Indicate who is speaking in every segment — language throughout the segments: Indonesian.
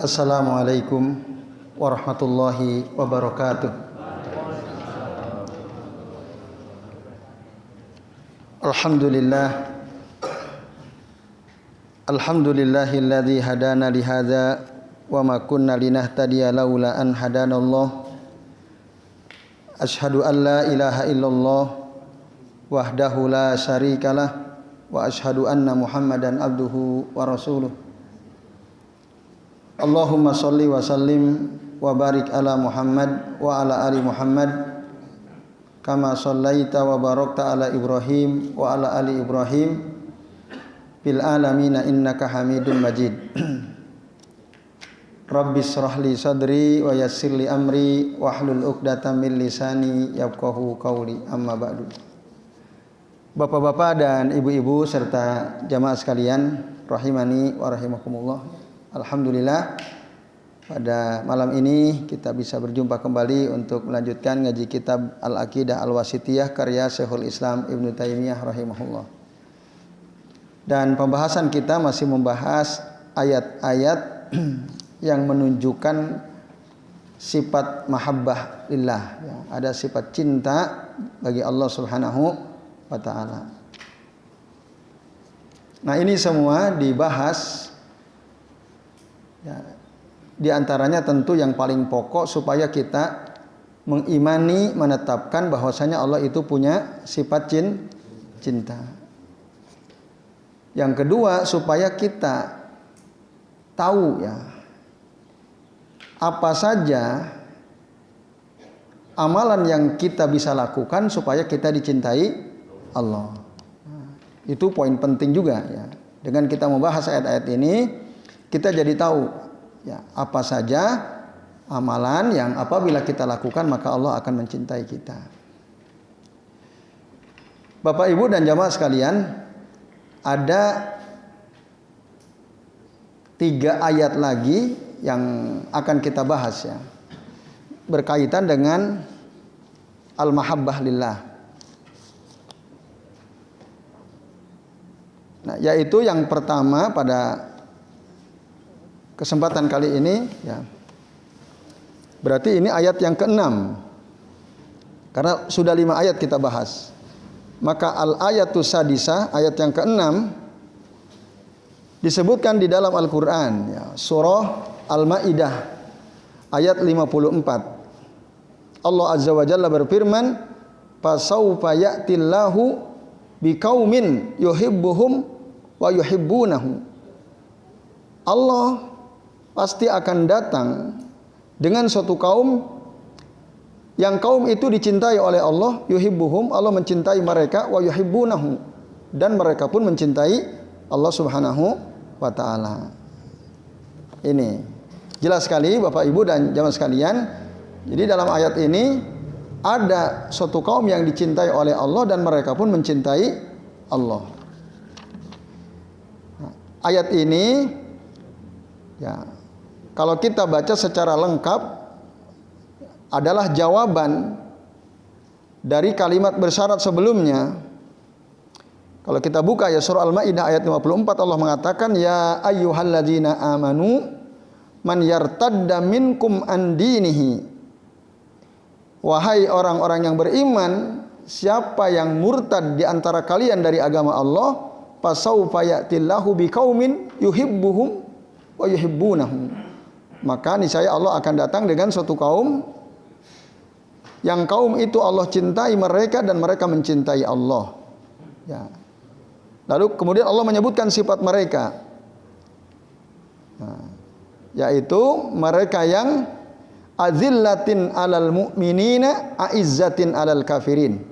Speaker 1: Assalamualaikum warahmatullahi wabarakatuh. Alhamdulillahilladzi hadana li hadza wa ma kunna linahtadiya laula an hadanallah. Asyhadu an la ilaha illallah wahdahu la syarikalah wa asyhadu anna Muhammadan abduhu wa rasuluh. Allahumma shalli wa sallim wa barik ala Muhammad wa ala ali Muhammad kama shallaita wa barakta ala Ibrahim wa ala ali Ibrahim fil alamin innaka Hamidum Majid. Rabbi shrah li sadri wa yassir li amri wahlul 'uqdatam min lisani yafqahu qawli. Amma ba'du. Bapak-bapak dan ibu-ibu serta jamaah sekalian rahimani wa rahimakumullah. Alhamdulillah pada malam ini kita bisa berjumpa kembali untuk melanjutkan ngaji kitab Al-Aqidah Al-Wasithiyah karya Syekhul Islam Ibnu Taimiyah rahimahullah. Dan pembahasan kita masih membahas ayat-ayat yang menunjukkan sifat mahabbah lillah, ya, ada sifat cinta bagi Allah Subhanahu wa taala. Nah, ini semua dibahas, ya, di antaranya tentu yang paling pokok supaya kita mengimani, menetapkan bahwasanya Allah itu punya sifat cinta. Yang kedua, supaya kita tahu, ya, apa saja amalan yang kita bisa lakukan supaya kita dicintai Allah. Nah, itu poin penting juga, ya. Dengan kita membahas ayat-ayat ini, kita jadi tahu, ya, apa saja amalan yang apabila kita lakukan maka Allah akan mencintai kita. Bapak, Ibu dan jamaah sekalian, ada 3 ayat lagi yang akan kita bahas, ya, berkaitan dengan al-mahabbah lillah. Nah, yaitu yang pertama pada kesempatan kali ini, ya, berarti ini ayat yang ke-6. Karena sudah 5 ayat kita bahas. Maka al-ayatus sadisah, ayat yang ke-6 disebutkan di dalam Al-Qur'an, ya, surah Al-Maidah ayat 54. Allah Azza wa Jalla berfirman, "Fasawfa ya'tillahu biqaumin yuhibbuhum wa yuhibbunahu." Allah pasti akan datang dengan suatu kaum yang kaum itu dicintai oleh Allah, yuhibbuhum, Allah mencintai mereka, wa yuhibbunahu, dan mereka pun mencintai Allah Subhanahu wa taala. Ini jelas sekali Bapak Ibu dan jamaah sekalian. Jadi dalam ayat ini ada suatu kaum yang dicintai oleh Allah dan mereka pun mencintai Allah. Nah, ayat ini, ya, kalau kita baca secara lengkap adalah jawaban dari kalimat bersyarat sebelumnya. Kalau kita buka, ya, surah Al-Maidah ayat 54, Allah mengatakan, "Ya ayyuhalladzina amanu man yartadda minkum an dinihi." Wahai orang-orang yang beriman, siapa yang murtad di antara kalian dari agama Allah, fasawfa ya'tillahu biqaumin yuhibbuhum wa yuhibbunahum. Maka niscaya Allah akan datang dengan suatu kaum yang kaum itu Allah cintai mereka dan mereka mencintai Allah. Ya. Lalu kemudian Allah menyebutkan sifat mereka. Nah, yaitu mereka yang azillatin alal mu'minina aizzatin alal kafirin,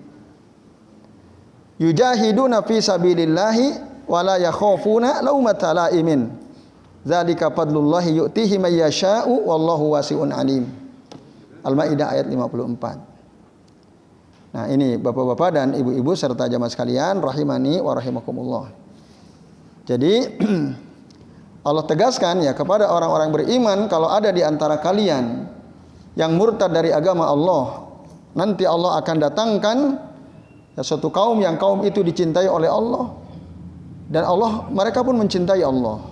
Speaker 1: yujahiduna fi sabilillahi wa la yakhafuna laumata laimin, dzalika fadlullahi yu'tihi may yasha'u wallahu wasi'un alim. Al-Maidah ayat 54. Nah, ini bapak-bapak dan ibu-ibu serta jamaah sekalian rahimani wa rahimakumullah. Jadi Allah tegaskan, ya, kepada orang-orang beriman, kalau ada di antara kalian yang murtad dari agama Allah, nanti Allah akan datangkan, ya, suatu kaum yang kaum itu dicintai oleh Allah dan mereka pun mencintai Allah.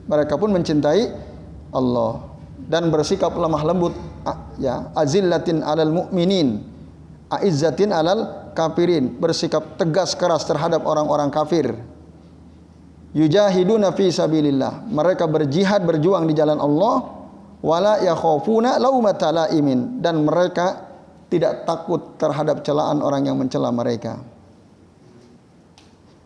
Speaker 1: Mereka pun mencintai Allah, dan bersikap lemah lembut, ya, azillatin alal mu'minin, aizzatin alal kafirin, bersikap tegas keras terhadap orang-orang kafir. Yujahiduna fi sabilillah, mereka berjihad berjuang di jalan Allah. Wala yakhafuna laumata laimin, dan mereka tidak takut terhadap celaan orang yang mencela mereka.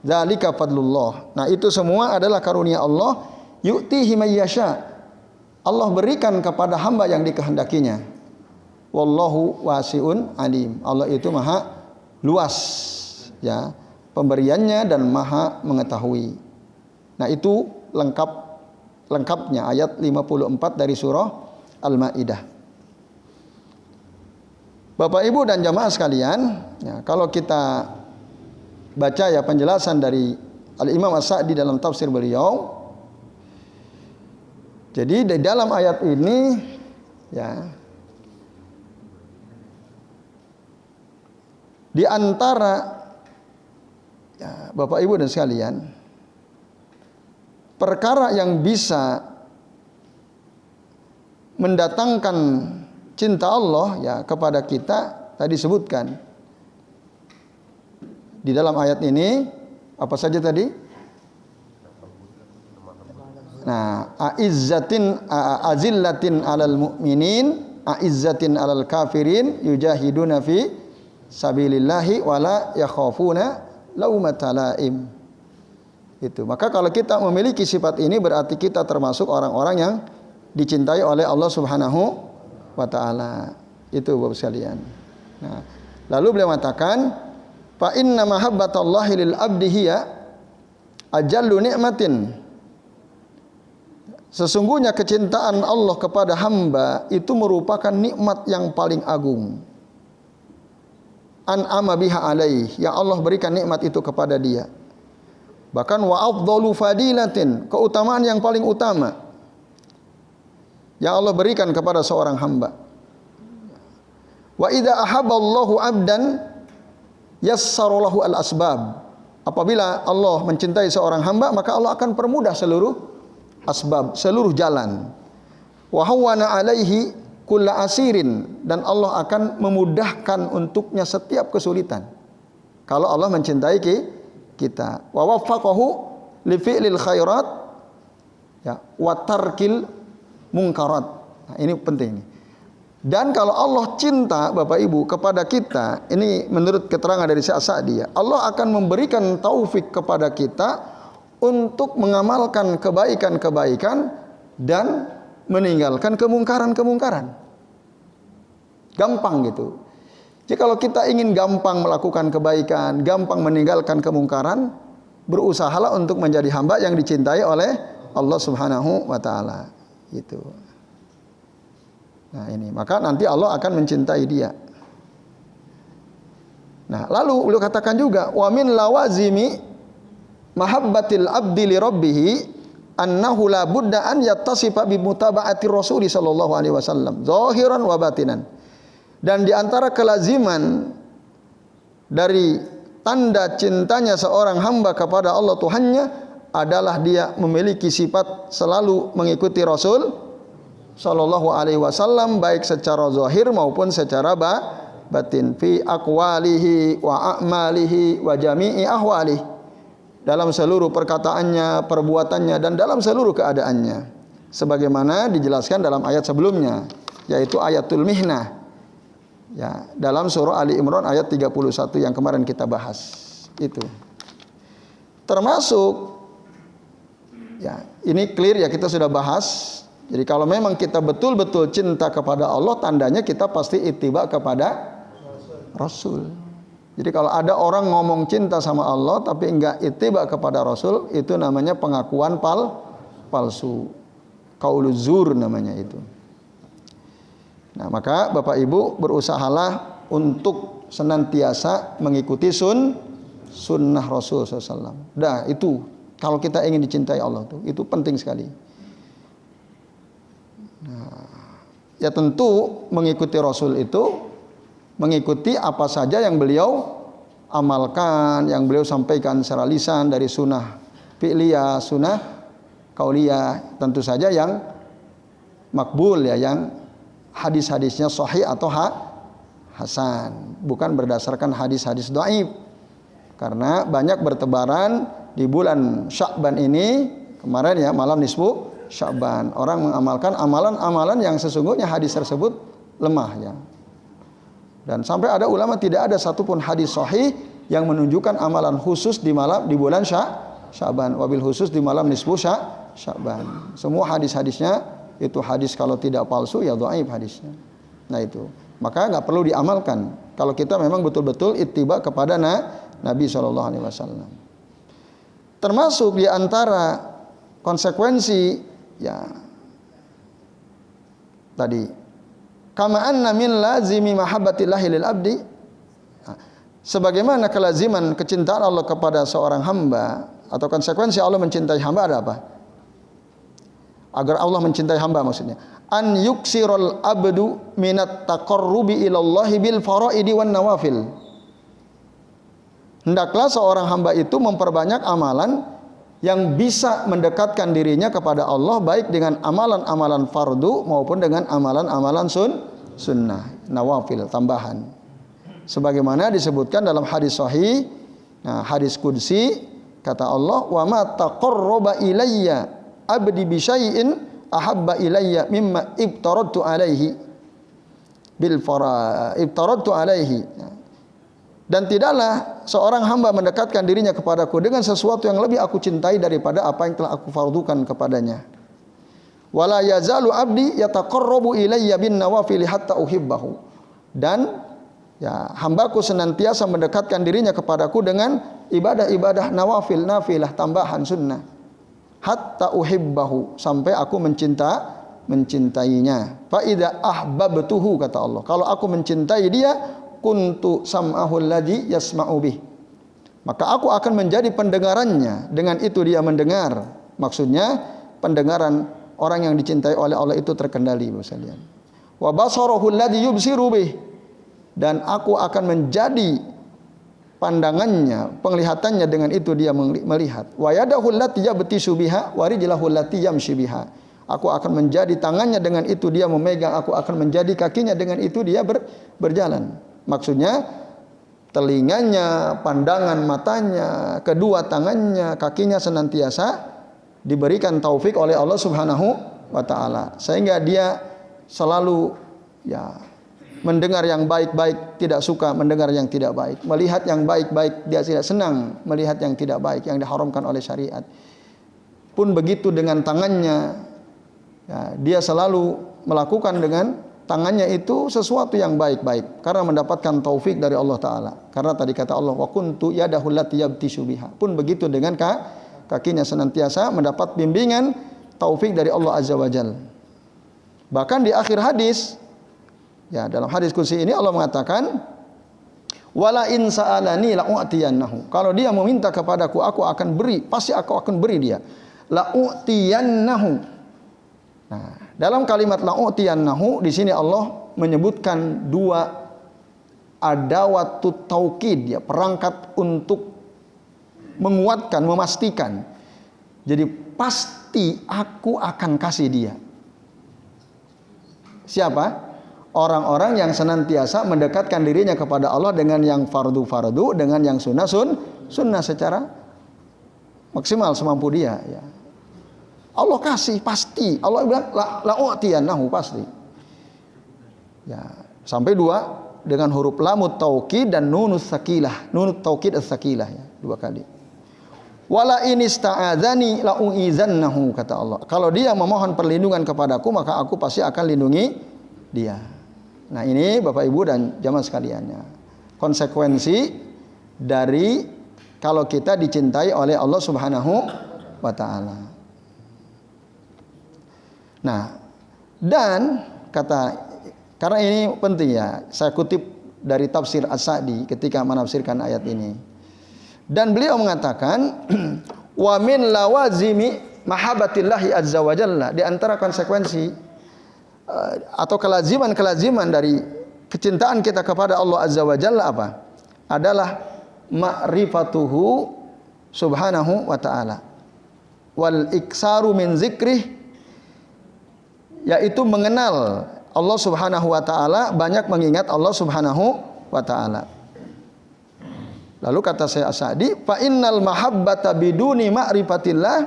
Speaker 1: Dzalika fadlullah. Nah, itu semua adalah karunia Allah. Yu'tihi may yasha. Allah berikan kepada hamba yang dikehendakinya. Wallahu wasi'un alim. Allah itu maha luas, ya, pemberiannya, dan maha mengetahui. Nah, itu lengkapnya ayat 54 dari surah Al-Maidah. Bapak Ibu dan jamaah sekalian, ya, kalau kita baca ya penjelasan dari Al-Imam As-Sa'di dalam tafsir beliau. Jadi di dalam ayat ini, ya, di antara, ya, Bapak Ibu dan sekalian, perkara yang bisa mendatangkan cinta Allah, ya, kepada kita tadi sebutkan di dalam ayat ini apa saja tadi? Nah, azillatin alal mu'minin, aizzatin alal kafirin, yujahiduna fi sabilillahi wala yakhafuna laumata laim. Itu. Maka kalau kita memiliki sifat ini berarti kita termasuk orang-orang yang dicintai oleh Allah Subhanahu wa taala. Itu Bapak sekalian. Nah, lalu beliau mengatakan, fa inna mahabbatallahi lil abdi hiya ajallu ni'matin. Sesungguhnya kecintaan Allah kepada hamba itu merupakan nikmat yang paling agung. An'ama biha alaih, yang Allah berikan nikmat itu kepada dia. Bahkan wa afdalu fadilatin, keutamaan yang paling utama yang Allah berikan kepada seorang hamba. Wa idza ahabballahu 'abdan yassara lahu al-asbab. Apabila Allah mencintai seorang hamba, maka Allah akan permudah seluruh asbab, seluruh jalan. Wa hawwana 'alaihi kulla asirin, dan Allah akan memudahkan untuknya setiap kesulitan. Kalau Allah mencintai kita. Wa waffaqahu li fi'lil khairat, ya, wa tarkil munkarat. Nah, ini penting. Dan kalau Allah cinta Bapak Ibu kepada kita, ini menurut keterangan dari Syekh Sa'di, ya, Allah akan memberikan taufik kepada kita untuk mengamalkan kebaikan-kebaikan dan meninggalkan kemungkaran-kemungkaran. Gampang gitu. Jadi kalau kita ingin gampang melakukan kebaikan, gampang meninggalkan kemungkaran, berusahalah untuk menjadi hamba yang dicintai oleh Allah Subhanahu wa taala. Gitu. Nah, ini, maka nanti Allah akan mencintai dia. Nah, lalu beliau katakan juga, wa min lawazimi mahabbatil abdi li rabbih annahu la budda an yattasifa bi mutaba'ati Rasul sallallahu alaihi wasallam zahiran wa batinan. Dan di antara kelaziman dari tanda cintanya seorang hamba kepada Allah Tuhannya adalah dia memiliki sifat selalu mengikuti Rasul sallallahu alaihi wasallam, baik secara zahir maupun secara batin, fi aqwalihi wa a'malihi wa jami'i ahwalihi, dalam seluruh perkataannya, perbuatannya, dan dalam seluruh keadaannya, sebagaimana dijelaskan dalam ayat sebelumnya, yaitu ayatul mihnah, ya, dalam surah Ali Imran ayat 31 yang kemarin kita bahas. Itu termasuk, ya, ini clear, ya, kita sudah bahas. Jadi kalau memang kita betul-betul cinta kepada Allah, tandanya kita pasti ittiba kepada Rasul. Jadi kalau ada orang ngomong cinta sama Allah tapi enggak ittiba kepada Rasul, itu namanya pengakuan palsu. Qauluz zur namanya itu. Nah, maka Bapak Ibu berusahalah untuk senantiasa mengikuti sunnah Rasul SAW. Nah, itu kalau kita ingin dicintai Allah itu penting sekali. Nah, ya tentu mengikuti Rasul itu mengikuti apa saja yang beliau amalkan, yang beliau sampaikan secara lisan dari sunnah fi'liyah, sunnah qauliyah, tentu saja yang makbul ya, yang hadis-hadisnya sahih atau hasan, bukan berdasarkan hadis-hadis dhaif. Karena banyak bertebaran di bulan Sya'ban ini kemarin ya, malam nisfu Sya'ban, orang mengamalkan amalan-amalan yang sesungguhnya hadis tersebut lemah ya. Dan sampai ada ulama tidak ada satupun hadis sahih yang menunjukkan amalan khusus di bulan Sya'ban, wabil khusus di malam nisfu Sya'ban. Semua hadis-hadisnya itu hadis kalau tidak palsu ya dhaif hadisnya. Nah itu, maka nggak perlu diamalkan kalau kita memang betul-betul ittiba kepada Nabi SAW. Termasuk di antara konsekuensi ya tadi, kama anna min lazimi mahabbatillahi lil abdi, sebagaimana kelaziman kecintaan Allah kepada seorang hamba, atau konsekuensi Allah mencintai hamba ada apa? Agar Allah mencintai hamba maksudnya, an yuksirul abdu minat taqarrubi ilallahi bil faraidi wan nawafil. Hendaklah seorang hamba itu memperbanyak amalan yang bisa mendekatkan dirinya kepada Allah, baik dengan amalan-amalan fardu maupun dengan amalan-amalan sunnah, nawafil, tambahan. Sebagaimana disebutkan dalam hadis sahih, hadis qudsi, kata Allah, wa ma taqarraba ilayya abdi bi syai'in ahabba ilayya mimma ibtaradtu alaihi bil ibtaradtu alaihi. Dan tidaklah seorang hamba mendekatkan dirinya kepadaku dengan sesuatu yang lebih aku cintai daripada apa yang telah aku fardukan kepadanya. Wala yazalu abdi yataqarrabu ilayya bin nawafil hatta uhibbahu. Dan ya, hambaku senantiasa mendekatkan dirinya kepadaku dengan ibadah-ibadah nawafil, nafilah, tambahan sunnah. Hatta uhibbahu, sampai aku mencintainya. Fa idza ahbabtuhu, kata Allah, kalau aku mencintai dia, kuntu sam'ahu alladhi yasma'u bih, maka aku akan menjadi pendengarannya, dengan itu dia mendengar. Maksudnya pendengaran orang yang dicintai oleh Allah itu terkendali, misalnya. Wa basarahu alladhi yubsiru bih, dan aku akan menjadi pandangannya, penglihatannya, dengan itu dia melihat. Wa yadahu allati yabtishu biha wa rijlahu allati yamshi biha, aku akan menjadi tangannya, dengan itu dia memegang. Aku akan menjadi kakinya, dengan itu dia berjalan. Maksudnya telinganya, pandangan matanya, kedua tangannya, kakinya senantiasa diberikan taufik oleh Allah Subhanahu wa taala, sehingga dia selalu ya mendengar yang baik-baik, tidak suka mendengar yang tidak baik, melihat yang baik-baik, dia tidak senang melihat yang tidak baik, yang diharamkan oleh syariat. Pun begitu dengan tangannya, ya, dia selalu melakukan dengan tangannya itu sesuatu yang baik-baik karena mendapatkan taufik dari Allah Ta'ala. Karena tadi kata Allah, wa kuntu yadahu allati yabtishu biha. Pun begitu dengan kakinya senantiasa mendapat bimbingan taufik dari Allah Azza wa Jalla. Bahkan di akhir hadis, ya, dalam hadis qudsi ini Allah mengatakan, wala in sa'alani la'u'tiyannahu, kalau dia meminta kepadaku, aku akan beri, pasti aku akan beri dia. La'u'tiyannahu. Nah, dalam kalimat la'u'tiyannahu di sini Allah menyebutkan dua adawatut taukid, ya, perangkat untuk menguatkan, memastikan. Jadi pasti aku akan kasih dia. Siapa? Orang-orang yang senantiasa mendekatkan dirinya kepada Allah dengan yang fardu-fardu, dengan yang sunnah secara maksimal semampu dia, ya. Allah kasih pasti. Allah bilang la'u'tiyannahu, pasti. Ya, sampai dua dengan huruf lamut taukid dan nunus sakilah. Nunut taukid as-sakilah, ya, dua kali. Wala in ista'adzani la'u'izannahu, kata Allah. Kalau dia memohon perlindungan kepadaku, maka aku pasti akan lindungi dia. Nah, ini Bapak Ibu dan jamaah sekalian, ya, konsekuensi dari kalau kita dicintai oleh Allah Subhanahu wa taala. Nah, dan karena ini penting, ya, saya kutip dari tafsir As-Sa'di ketika menafsirkan ayat ini. Dan beliau mengatakan, wa min lawazimi mahabbatillahi azza wa jalla, di antara konsekuensi atau kelaziman dari kecintaan kita kepada Allah azza wa jalla apa? Adalah ma'rifatuhu subhanahu wa ta'ala wal iksaru min zikrih, yaitu mengenal Allah Subhanahu wa taala, banyak mengingat Allah Subhanahu wa taala. Lalu kata Syekh As-Sa'di, fa innal mahabbata biduni ma'rifatillah,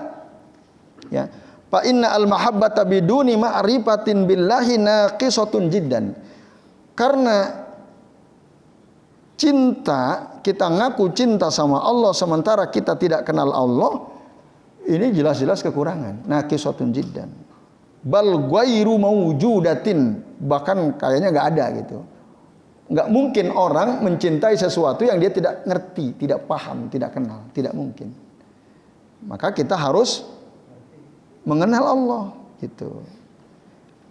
Speaker 1: ya. Fa innal mahabbata biduni ma'rifatin billahi naqisatun jiddan. Karena cinta, kita ngaku cinta sama Allah sementara kita tidak kenal Allah, ini jelas-jelas kekurangan. Naqisatun jiddan. Bal ghairu mawjudatin, bahkan kayaknya enggak ada gitu. Enggak mungkin orang mencintai sesuatu yang dia tidak ngerti, tidak paham, tidak kenal, tidak mungkin. Maka kita harus mengenal Allah gitu.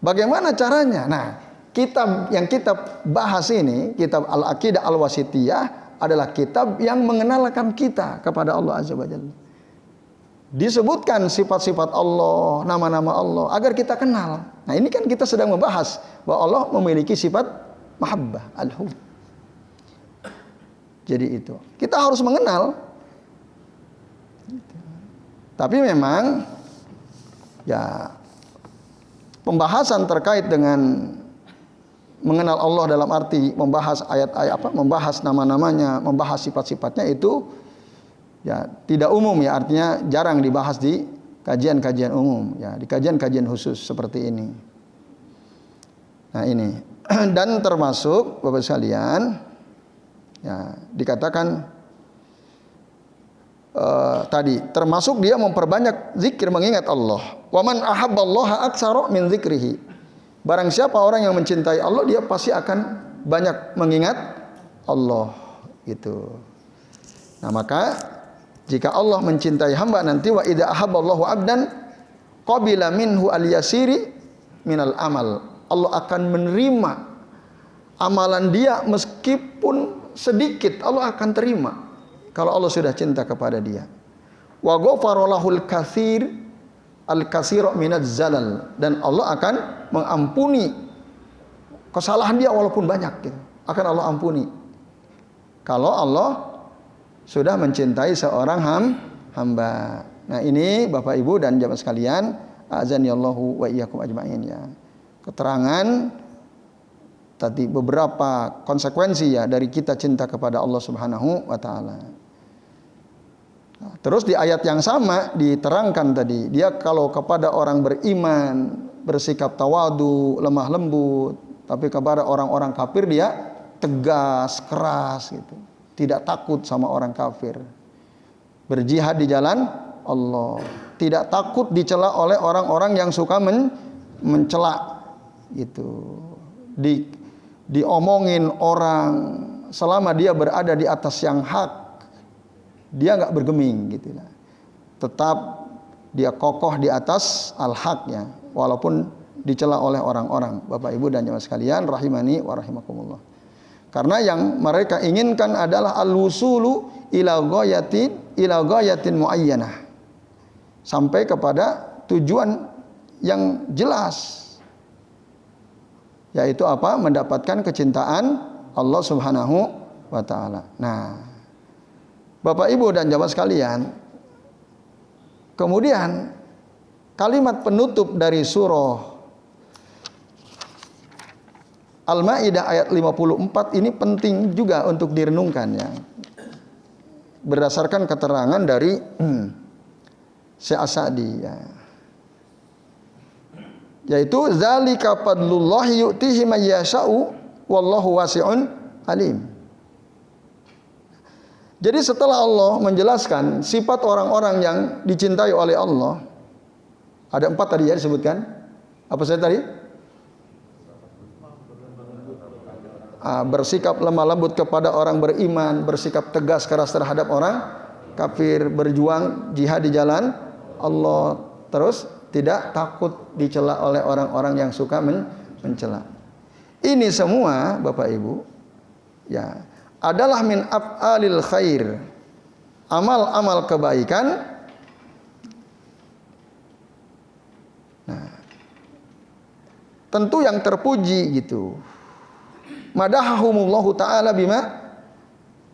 Speaker 1: Bagaimana caranya? Nah, kitab yang kita bahas ini, kitab Al-Aqidah Al-Wasithiyah adalah kitab yang mengenalkan kita kepada Allah Azza wa Jalla. Disebutkan sifat-sifat Allah, nama-nama Allah agar kita kenal. Nah, ini kan kita sedang membahas bahwa Allah memiliki sifat mahabbah, al-hub. Jadi itu, kita harus mengenal. Tapi memang ya pembahasan terkait dengan mengenal Allah dalam arti membahas ayat-ayat membahas nama-namanya, membahas sifat-sifatnya itu ya tidak umum ya, artinya jarang dibahas di kajian-kajian umum ya, di kajian-kajian khusus seperti ini. Nah, ini dan termasuk Bapak sekalian ya dikatakan tadi termasuk dia memperbanyak zikir mengingat Allah. Wa man ahabballaha aktsara min dzikrihi. Barang siapa orang yang mencintai Allah, dia pasti akan banyak mengingat Allah gitu. Nah, maka jika Allah mencintai hamba nanti wa idza ahabballahu 'abdan qabila minhu al-yasiri minal amal. Allah akan menerima amalan dia meskipun sedikit, Allah akan terima kalau Allah sudah cinta kepada dia. Wa ghafara lahul katsir al-katsira minaz zalal, dan Allah akan mengampuni kesalahan dia walaupun banyak gitu. Akan Allah ampuni kalau Allah sudah mencintai seorang hamba. Nah, ini Bapak Ibu dan jamaah sekalian, azanillahu wa iyyakum ajmain ya. Keterangan tadi beberapa konsekuensi ya dari kita cinta kepada Allah Subhanahu wa taala. Nah, terus di ayat yang sama diterangkan tadi, dia kalau kepada orang beriman bersikap tawadu, lemah lembut, tapi kepada orang-orang kafir dia tegas, keras gitu. Tidak takut sama orang kafir. Berjihad di jalan Allah, tidak takut dicela oleh orang-orang yang suka mencela gitu. Diomongin orang selama dia berada di atas yang hak, dia nggak bergeming gitu. Tetap dia kokoh di atas al-haqnya walaupun dicela oleh orang-orang. Bapak Ibu dan jemaah sekalian rahimani wa rahimakumullah. Karena yang mereka inginkan adalah al-wusulu ila ghayatin muayyanah. Sampai kepada tujuan yang jelas. Yaitu apa? Mendapatkan kecintaan Allah Subhanahu wa taala. Nah, Bapak Ibu dan jamaah sekalian, kemudian kalimat penutup dari surah Al-Maidah ayat 54 ini penting juga untuk direnungkan ya. Berdasarkan keterangan dari Syekh As-Sa'di ya. Yaitu zalika fadlullahi yu'tihi may yasha'u wallahu wasi'un alim. Jadi setelah Allah menjelaskan sifat orang-orang yang dicintai oleh Allah, ada 4 tadi ya disebutkan. Apa saya tadi? Bersikap lemah lembut kepada orang beriman, bersikap tegas keras terhadap orang kafir, berjuang jihad di jalan Allah, terus tidak takut dicela oleh orang-orang yang suka mencela. Ini semua Bapak Ibu ya adalah min af'alil khair, amal-amal kebaikan. Nah, tentu yang terpuji gitu. Madahahumullahu ta'ala bima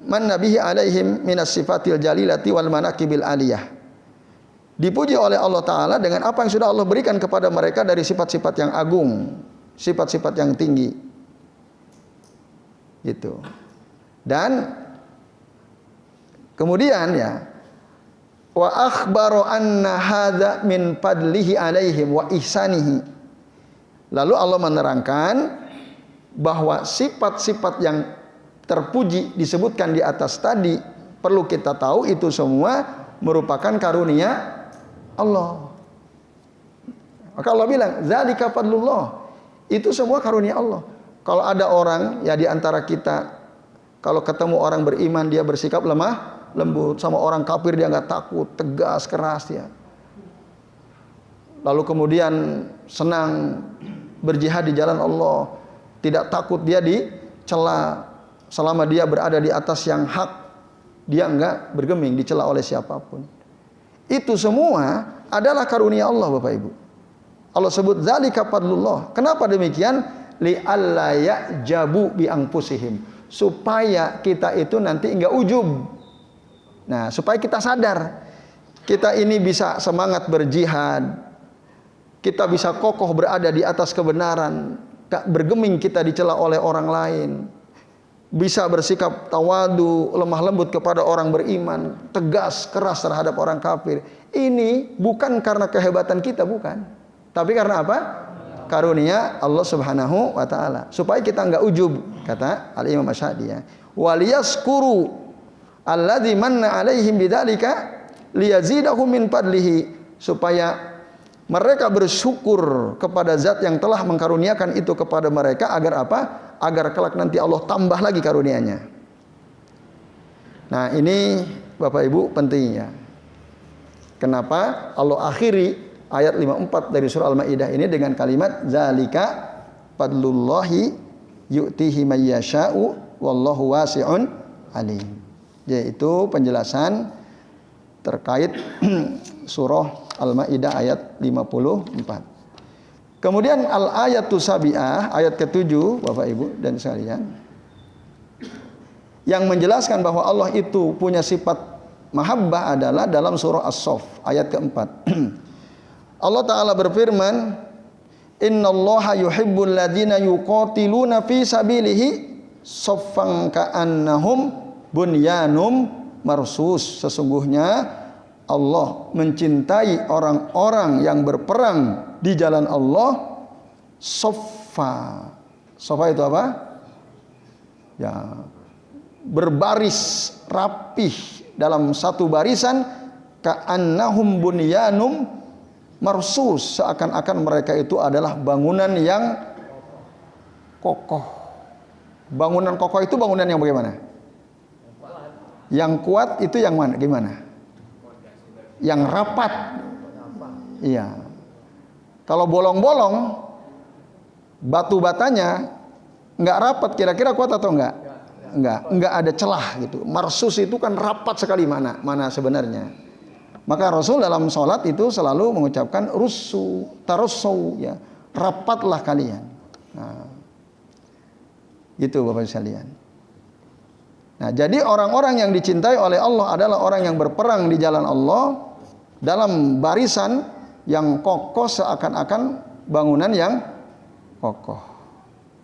Speaker 1: man nabihi alaihim minas sifatil jalilati wal manaqibil aliyah. dipuji oleh Allah Ta'ala dengan apa yang sudah Allah berikan kepada mereka dari sifat-sifat yang agung, sifat-sifat yang tinggi. Gitu. Dan kemudian ya, wa akhbaro anna hadza min fadlihi alaihim wa ihsanihi. Lalu Allah menerangkan bahwa sifat-sifat yang terpuji disebutkan di atas tadi, perlu kita tahu itu semua merupakan karunia Allah. Maka Allah bilang, zalika fadlullah. Itu semua karunia Allah. Kalau ada orang ya di antara kita, kalau ketemu orang beriman dia bersikap lemah lembut, sama orang kafir dia nggak takut, tegas, keras ya. Lalu kemudian senang berjihad di jalan Allah, tidak takut dia dicela selama dia berada di atas yang hak, dia enggak bergeming dicela oleh siapapun. Itu semua adalah karunia Allah, Bapak Ibu. Allah sebut zalika fadlullah. Kenapa demikian? Li alla ya'jabu bi anfusihim. Supaya kita itu nanti enggak ujub. Nah, supaya kita sadar kita ini bisa semangat berjihad. Kita bisa kokoh berada di atas kebenaran, tak bergeming kita dicela oleh orang lain. Bisa bersikap tawadu, lemah lembut kepada orang beriman, tegas, keras terhadap orang kafir. Ini bukan karena kehebatan kita, bukan. Tapi karena apa? Karunia Allah Subhanahu wa Ta'ala. Supaya kita enggak ujub, kata Al-Imam Asy'adi ya. Waliyaskuru alladzi manna 'alaihim bidzalika liyazidahum min fadlihi. Supaya mereka bersyukur kepada zat yang telah mengkaruniakan itu kepada mereka, agar apa? Agar kelak nanti Allah tambah lagi karunia-Nya. Nah, ini Bapak Ibu pentingnya. Kenapa Allah akhiri ayat 54 dari surah Al-Maidah ini dengan kalimat zalika fadlullahi yu'tihi may yasha'u wallahu wasi'un alim. Yaitu penjelasan terkait surah Al-Maidah ayat 54. Kemudian al-ayatu sabi'ah, ayat ke-7, Bapak Ibu dan sekalian, yang menjelaskan bahwa Allah itu punya sifat mahabbah adalah dalam surah As-Saff ayat ke-4. Allah Ta'ala berfirman, innallaha yuhibbul ladzina yuqatiluna fi sabilihi saffan ka'annahum bunyanum marsus. Sesungguhnya Allah mencintai orang-orang yang berperang di jalan Allah soffa. Soffa itu apa? Ya, berbaris rapih dalam satu barisan, ka'annahum bunyanum marsus, seakan-akan mereka itu adalah bangunan yang kokoh. Bangunan kokoh itu bangunan yang bagaimana? Yang kuat itu yang mana? Gimana? Yang rapat. Iya. Kalau bolong-bolong, batu batanya nggak rapat, kira-kira kuat atau enggak? Enggak ada celah gitu. Marsus itu kan rapat sekali mana sebenarnya. Maka Rasul dalam sholat itu selalu mengucapkan rusu, tarussu ya, rapatlah kalian. Nah, gitu Bapak sekalian. Nah, jadi orang-orang yang dicintai oleh Allah adalah orang yang berperang di jalan Allah dalam barisan yang kokoh, seakan-akan bangunan yang kokoh.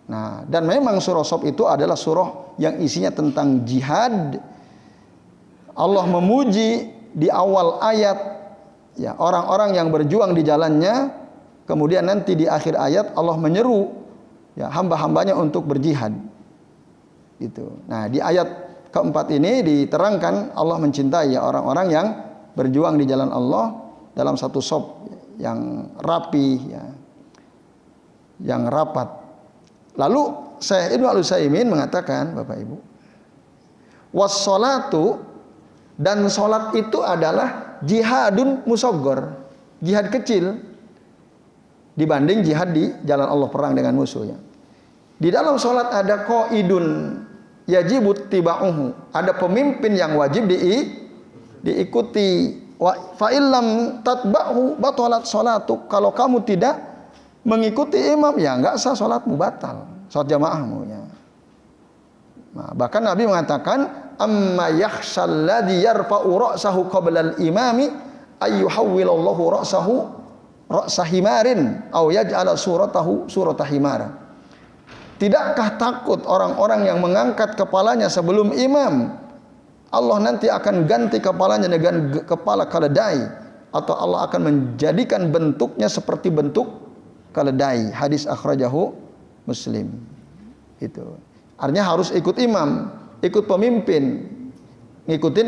Speaker 1: Nah, dan memang surah Shaf itu adalah surah yang isinya tentang jihad. Allah memuji di awal ayat ya orang-orang yang berjuang di jalannya, kemudian nanti di akhir ayat Allah menyeru ya hamba-hambanya untuk berjihad. Gitu. Nah, di ayat keempat ini diterangkan Allah mencintai ya orang-orang yang berjuang di jalan Allah dalam satu shaf yang rapi ya, yang rapat. Lalu Syekh Ibnu Al-Utsaimin mengatakan, Bapak Ibu, was-sholatu, dan sholat itu adalah jihadun musaghar, jihad kecil dibanding jihad di jalan Allah, perang dengan musuhnya. Di dalam sholat ada qaidun yajibut tibauhu, ada pemimpin yang wajib diikuti. Wa fa illam tatba'hu batalat sholatu, kalau kamu tidak mengikuti imam ya enggak sah salatmu, batal salat jamaahmu ya. Nah, bahkan Nabi mengatakan amma yakhshal ladzi yarfa'u ra'sahu qabla al-imami ayyuhawwilallahu ra'sa himarin aw yaj'ala suratahu surata himara. Tidakkah takut orang-orang yang mengangkat kepalanya sebelum imam, Allah nanti akan ganti kepalanya dengan kepala keledai, atau Allah akan menjadikan bentuknya seperti bentuk keledai. Hadis akhrajahu Muslim. Itu artinya harus ikut imam, ikut pemimpin, ngikutin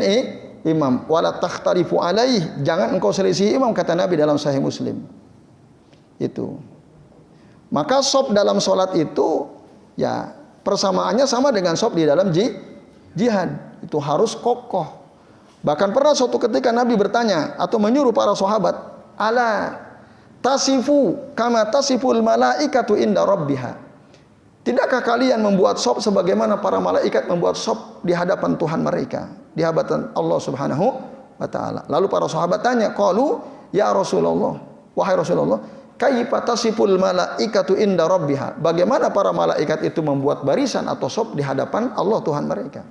Speaker 1: imam. Wala takhtarifu alaih, jangan engkau selisih imam, kata Nabi dalam Sahih Muslim. Itu. Maka shaf dalam sholat itu ya persamaannya sama dengan shaf di dalam jihad. Itu harus kokoh. Bahkan pernah suatu ketika Nabi bertanya atau menyuruh para sahabat, ala tasifu kama tasiful malaikatu inda rabbiha. Tidakkah kalian membuat shaf sebagaimana para malaikat membuat shaf di hadapan Tuhan mereka, di hadapan Allah Subhanahu wa taala? Lalu para sahabat tanya, qalu ya Rasulullah, wahai Rasulullah, kaifa tasiful malaikatu inda rabbiha? Bagaimana para malaikat itu membuat barisan atau shaf di hadapan Allah Tuhan mereka?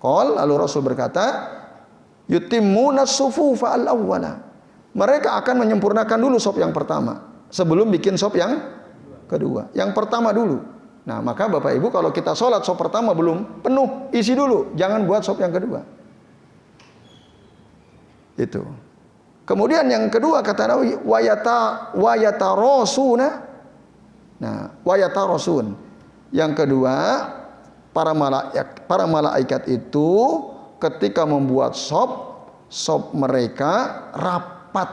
Speaker 1: Qal, lalu Rasul berkata, yutimmuna sufufa al-awwala. Mereka akan menyempurnakan dulu shaf yang pertama sebelum bikin shaf yang kedua. Yang pertama dulu. Nah, maka Bapak Ibu kalau kita sholat shaf pertama belum penuh, isi dulu, jangan buat shaf yang kedua. Itu. Kemudian yang kedua kata Nabi, wayatarosuna. Nah, wayatarosun. Yang kedua, para malaikat itu ketika membuat shaf mereka rapat.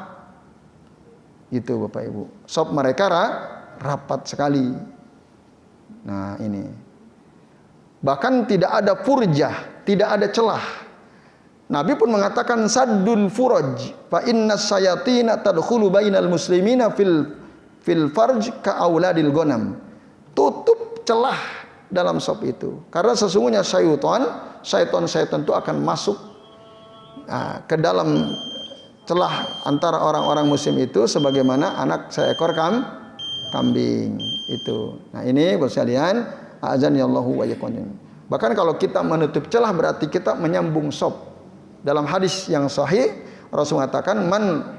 Speaker 1: Itu Bapak Ibu. Shaf mereka rapat sekali. Nah, ini. Bahkan tidak ada furjah, tidak ada celah. Nabi pun mengatakan saddul furaj, fa innas sayatina tadkhulu bainal muslimina fil farj ka auladil ghanam. Tutup celah dalam shaf itu. Karena sesungguhnya syaitan itu akan masuk ke dalam celah antara orang-orang muslim itu sebagaimana anak seekor kambing itu. Nah, ini Bapak sekalian, azanillahu wa iyyakum. Bahkan kalau kita menutup celah berarti kita menyambung shaf. Dalam hadis yang sahih Rasul mengatakan man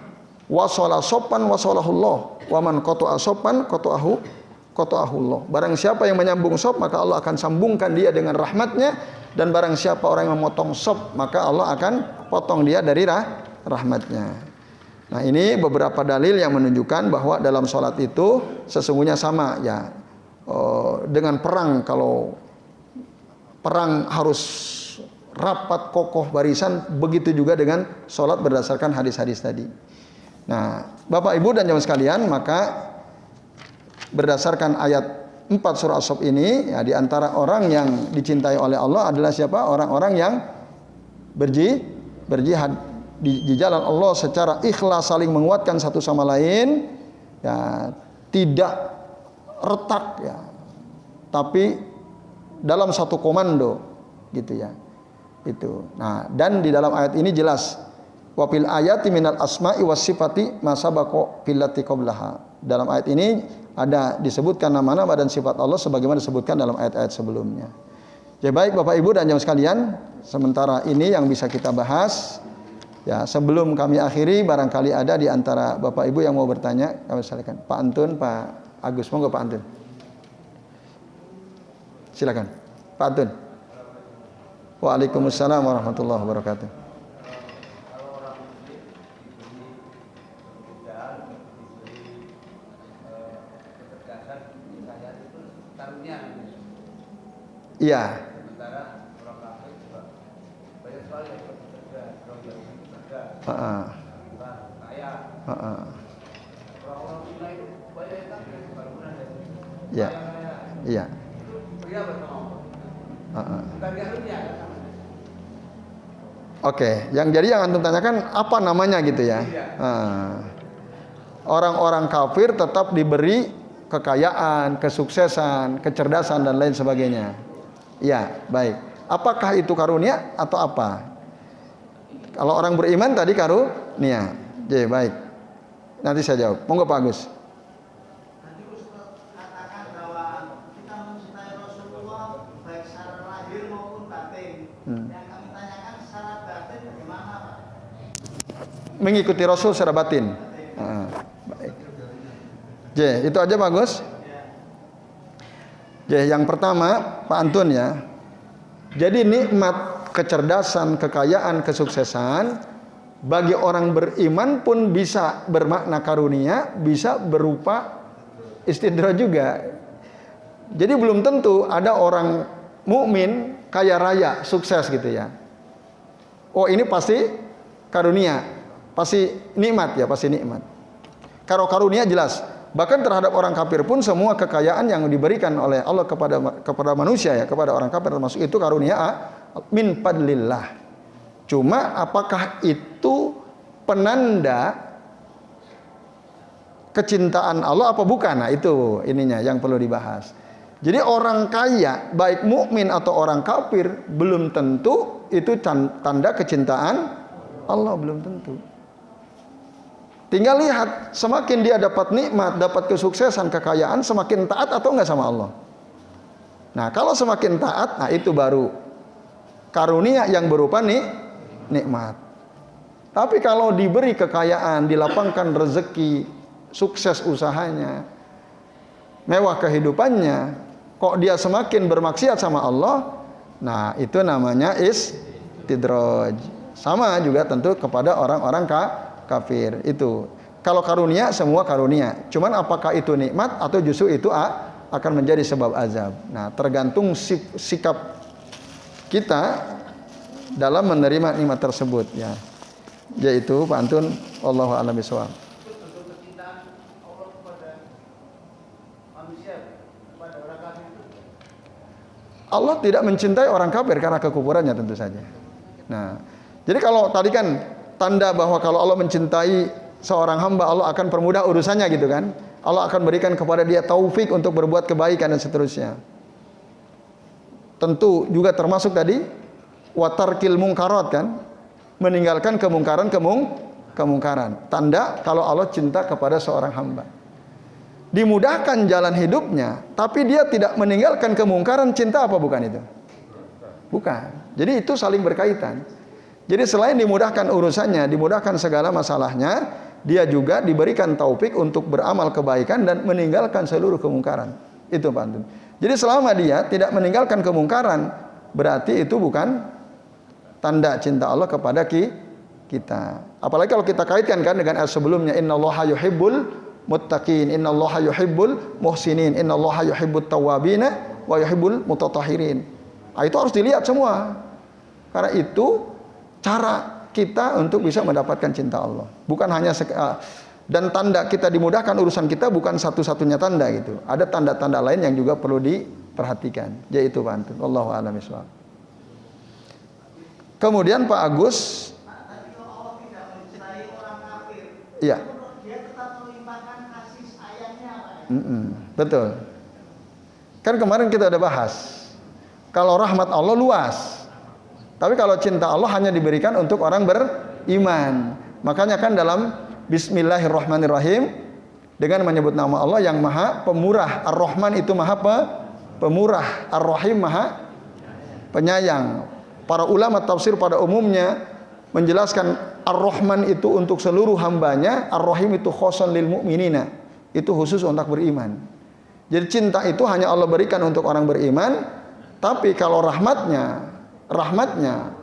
Speaker 1: wasala shafan wasalahullah wa man qata'a shafan qata'ahullah. Barang siapa yang menyambung shaf maka Allah akan sambungkan dia dengan rahmatnya, dan barang siapa orang yang memotong shaf maka Allah akan potong dia dari rahmatnya. Nah, ini beberapa dalil yang menunjukkan bahwa dalam sholat itu sesungguhnya sama ya. Dengan perang, kalau perang harus rapat kokoh barisan, begitu juga dengan sholat berdasarkan hadis-hadis tadi. Nah, Bapak Ibu dan jamaah sekalian, maka berdasarkan ayat 4 surah As-Saff ini ya, di antara orang yang dicintai oleh Allah adalah siapa? Orang-orang yang berjihad di jalan Allah secara ikhlas, saling menguatkan satu sama lain ya, tidak retak ya, tapi dalam satu komando gitu ya. Itu. Nah, dan di dalam ayat ini jelas wa fil ayati minal asma'i was sifati ma sabaqa fil lati qablaha. Dalam ayat ini ada disebutkan nama-nama dan sifat Allah sebagaimana disebutkan dalam ayat-ayat sebelumnya. Ya, baik Bapak Ibu dan jamaah sekalian, sementara ini yang bisa kita bahas. Ya, sebelum kami akhiri, barangkali ada di antara Bapak Ibu yang mau bertanya, kami silakan. Pak Antun, Pak Agus, monggo Pak Antun. Silakan. Pak Antun. Waalaikumsalam warahmatullahi wabarakatuh. Iya. Ya, iya. Oke, yang antum tanyakan apa namanya gitu ya? Orang-orang kafir tetap diberi kekayaan, kesuksesan, kecerdasan dan lain sebagainya. Ya, baik. Apakah itu karunia atau apa? Kalau orang beriman tadi karunia. Ya, baik. Nanti saya jawab. Monggo Pak Agus.
Speaker 2: Tadi Ustaz katakan bahwa kita mencintai Rasulullah baik secara lahir maupun batin. Yang kami tanyakan secara batin bagaimana, Pak?
Speaker 1: mengikuti Rasul secara batin. Baik. J, itu aja bagus. J, yang pertama Pak Antun ya. Jadi nikmat kecerdasan, kekayaan, kesuksesan bagi orang beriman pun bisa bermakna karunia, bisa berupa istidraj juga. Jadi belum tentu ada orang mukmin kaya raya, sukses gitu ya. Oh, ini pasti karunia, pasti nikmat ya, pasti nikmat. Kalau karunia jelas. Bahkan terhadap orang kafir pun semua kekayaan yang diberikan oleh Allah kepada manusia ya, kepada orang kafir termasuk itu karunia min fadlillah. Cuma apakah itu penanda kecintaan Allah apa bukan? Nah, itu ininya yang perlu dibahas. Jadi orang kaya, baik mukmin atau orang kafir, belum tentu itu tanda kecintaan Allah, belum tentu. Tinggal lihat, semakin dia dapat nikmat, dapat kesuksesan, kekayaan, semakin taat atau enggak sama Allah. Nah, kalau semakin taat, nah itu baru karunia yang berupa nikmat. Tapi kalau diberi kekayaan, dilapangkan rezeki, sukses usahanya, mewah kehidupannya, kok dia semakin bermaksiat sama Allah, nah itu namanya istidraj. Sama juga tentu kepada orang-orang kafir itu. Kalau karunia semua karunia. Cuman apakah itu nikmat atau justru itu akan menjadi sebab azab. Nah, tergantung sikap kita dalam menerima nikmat tersebut ya. Yaitu Pak Antun, wallahu a'lam bishawab.
Speaker 2: Bentuk kecintaan Allah kepada manusia, kepada orang kafir itu.
Speaker 1: Allah tidak mencintai orang kafir karena kekufurannya tentu saja. Nah, jadi kalau tadi kan tanda bahwa kalau Allah mencintai seorang hamba, Allah akan permudah urusannya gitu kan. Allah akan berikan kepada dia taufik untuk berbuat kebaikan dan seterusnya. Tentu juga termasuk tadi watarkil mungkarat kan, meninggalkan kemungkaran. Tanda kalau Allah cinta kepada seorang hamba. Dimudahkan jalan hidupnya, tapi dia tidak meninggalkan kemungkaran, cinta apa bukan itu? Bukan. Jadi itu saling berkaitan. Jadi selain dimudahkan urusannya, dimudahkan segala masalahnya, dia juga diberikan taufik untuk beramal kebaikan dan meninggalkan seluruh kemungkaran. Itu Pak Antun. Jadi selama dia tidak meninggalkan kemungkaran, berarti itu bukan tanda cinta Allah kepada kita. Apalagi kalau kita kaitkan kan dengan ayat sebelumnya, innallaha yuhibbul muttaqin, innallaha yuhibbul muhsinin, innallaha yuhibbut tawwabina wa yuhibbul mutatahhirin. Itu harus dilihat semua. Karena itu cara kita untuk bisa mendapatkan cinta Allah. Bukan hanya dan tanda kita dimudahkan urusan kita bukan satu-satunya tanda gitu. Ada tanda-tanda lain yang juga perlu diperhatikan. Yaitu Pak Antun. Wallahu a'lam bishawab. Kemudian Pak Agus.
Speaker 2: Tapi kalau Allah tidak mencintai orang kafir,
Speaker 1: Iya.
Speaker 2: dia tetap melimpahkan kasih sayangnya, Pak ya?
Speaker 1: Betul. Kan kemarin kita udah bahas. Kalau rahmat Allah luas. Tapi kalau cinta Allah hanya diberikan untuk orang beriman. Makanya kan dalam Bismillahirrahmanirrahim dengan menyebut nama Allah yang Maha Pemurah. Ar-Rahman itu Maha Pemurah, Ar-Rahim Maha Penyayang. Para ulama tafsir pada umumnya menjelaskan Ar-Rahman itu untuk seluruh hambanya, Ar-Rahim itu khosan lil mu'minina. Itu khusus untuk beriman. Jadi cinta itu hanya Allah berikan untuk orang beriman. Tapi kalau rahmatnya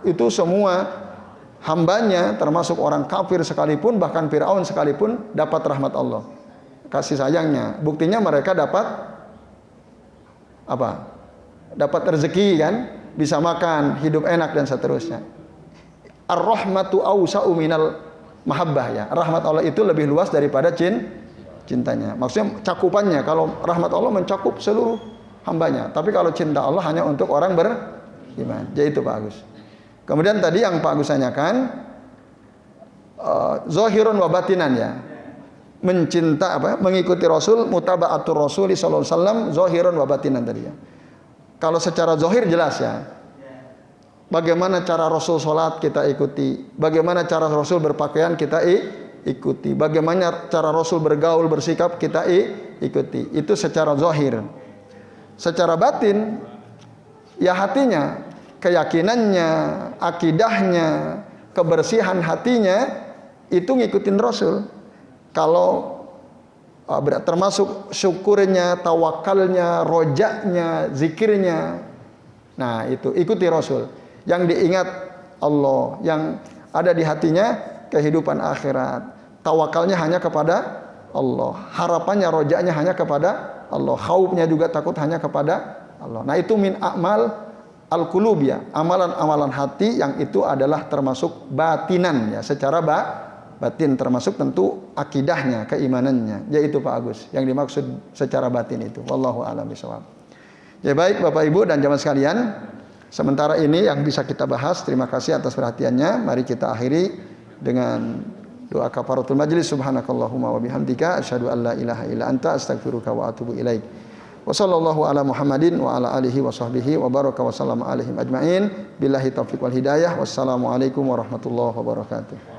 Speaker 1: itu semua hambanya termasuk orang kafir sekalipun, bahkan Fir'aun sekalipun dapat rahmat Allah, kasih sayangnya. Buktinya mereka dapat apa? Dapat rezeki kan, bisa makan, hidup enak dan seterusnya. Ar-rahmatu awsa'u minal mahabbah ya. Rahmat Allah itu lebih luas daripada cintanya. Maksudnya cakupannya, kalau rahmat Allah mencakup seluruh hambanya. Tapi kalau cinta Allah hanya untuk orang beriman. Jadi itu Pak Agus. Kemudian tadi yang Pak Agus tanyakan zahirun wa batinan ya. Mencinta apa? Mengikuti Rasul, mutaba'atur Rasul sallallahu alaihi wasallam zahirun wa batinan tadi ya. Kalau secara zahir jelas ya. Bagaimana cara Rasul salat kita ikuti, bagaimana cara Rasul berpakaian kita ikuti, bagaimana cara Rasul bergaul bersikap kita ikuti. Itu secara zahir. Secara batin ya keyakinannya, akidahnya, kebersihan hatinya itu ngikutin Rasul. Kalau termasuk syukurnya, tawakalnya, rojaknya, zikirnya. Nah, itu ikuti Rasul. Yang diingat Allah, yang ada di hatinya kehidupan akhirat. Tawakalnya hanya kepada Allah. Harapannya, rojaknya hanya kepada Allah. Khaufnya juga takut hanya kepada Allah. Nah, itu min a'mal al-qulub ya, amalan-amalan hati yang itu adalah termasuk batinan ya, secara batin, termasuk tentu akidahnya, keimanannya. Yaitu Pak Agus yang dimaksud secara batin itu. Wallahu a'lam bishawab. Ya baik Bapak Ibu dan jamaah sekalian, sementara ini yang bisa kita bahas. Terima kasih atas perhatiannya. Mari kita akhiri dengan doa kafaratul majlis. Subhanakallahumma wa bihamdika asyhadu an la ilaha illa anta astaghfiruka wa atubu ilaik. Wa sallallahu ala Muhammadin wa ala alihi wa sahbihi wa baraka wa sallama alaihim ajmain. Billahi taufiq wal hidayah. Wassalamualaikum warahmatullahi wabarakatuh.